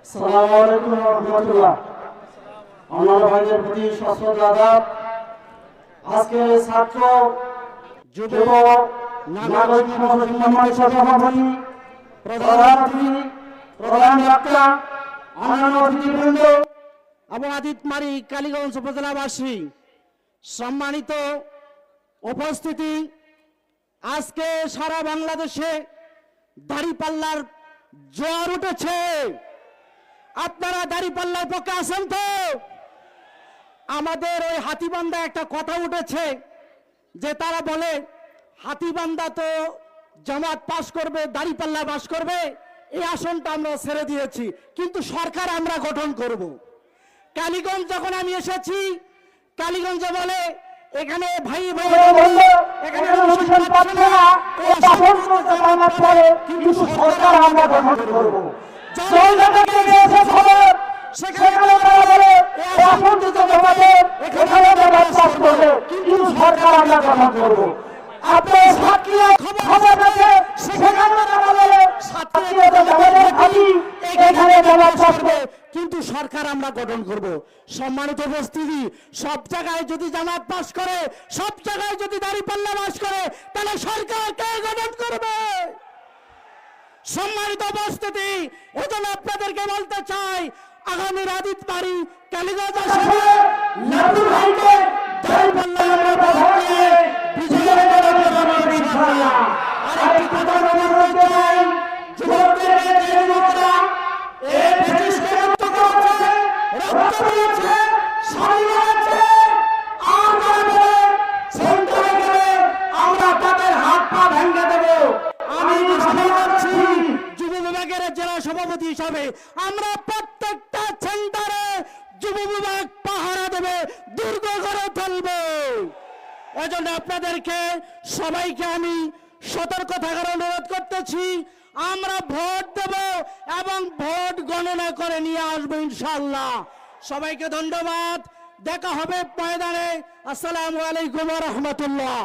আসসালামু আলাইকুম ওয়া রাহমাতুল্লাহ। অন্যান্য ভাইদের প্রতি সশ্রদ্ধ আদাব। আজকে ছাত্র যুব নাগরিক সমাজের সম্মানিত সভাপতি, প্রধান অতিথি, প্রধান বক্তা, অন্যান্য অতিথিবৃন্দ এবং আদিতমারি কালীগঞ্জ উপজেলাবাসী, সম্মানিত উপস্থিতি, আজকে সারা বাংলাদেশে দাঁড়িপাল্লার জোয়ার উঠেছে। আপনারা দাঁড়িপাল্লার পক্ষে আছেন তো? আমাদের ওই হাতিবান্ধা একটা কথা উঠেছে যে তারা বলে হাতিবান্ধা তো জামাত পাশ করবে, দাঁড়িপাল্লা পাশ করবে। এই আসনটা আমরা ছেড়ে দিয়েছি, কিন্তু সরকার আমরা গঠন করব। কালীগঞ্জ যখন আমি এসেছি, কালীগঞ্জে বলে এখানে ভাই ভাই এখানে অনুষ্ঠান পাচ্ছে না, এই আসন জামাত পড়ে, কিন্তু সরকার আমরা গঠন করব। সেখানে তারা বলে এই আসন জামাতের, এখানে জামাত পাশ করবে, কিন্তু সরকার আমরা গঠন করব। আপনার সাতক্ষীরা খবর আছে, সেখানে তারা বলে সাতক্ষীরা জামাতের খালি, এখানে জামাত পাশ করবে, কিন্তু সরকার আমরা গঠন করব। সম্মানিত উপস্থিতি, সব জায়গায় যদি জামাত পাশ করে, সব জায়গায় যদি দাঁড়িপাল্লা পাশ করে, তাহলে সরকার কে গঠন করবে? সম্মানিত উপস্থিতি, এজন্য আপনাদেরকে বলতে চাই, আগামী আদিতমারি কালীগঞ্জ আসনে নাটুর ভাইকে দাঁড়িপাল্লা আমরা প্রধান দিয়ে বিজয়ী করে দেব ইনশাআল্লাহ। আরেকটি কথা বলতে চাই, যুবকদেরকে যুবকরা এই ফ্যাসিস্টকে রক্ত করেছে, রক্ত দিয়েছে, স্বাধীন হয়েছে, আর যারা সেন্টারে গেলে আমরা তাদের হাত পা ভেঙে দেব। আমি ঘোষণা করছি, যুব বিভাগের জেলা সভাপতি হিসাবে আমরা প্রত্যেকটা সেন্টারে যুব বিভাগ পাহারা দেবে, দুর্গ করে তুলবে। এজন্য আপনাদেরকে সবাইকে আমি সতর্ক থাকার অনুরোধ করতেছি। আমরা ভোট দেব এবং ভোট গণনা করে নিয়ে আসবো ইনশাআল্লাহ। সবাইকে ধন্যবাদ। দেখা হবে ময়দানে। আসসালামু আলাইকুম ওয়া রাহমাতুল্লাহ।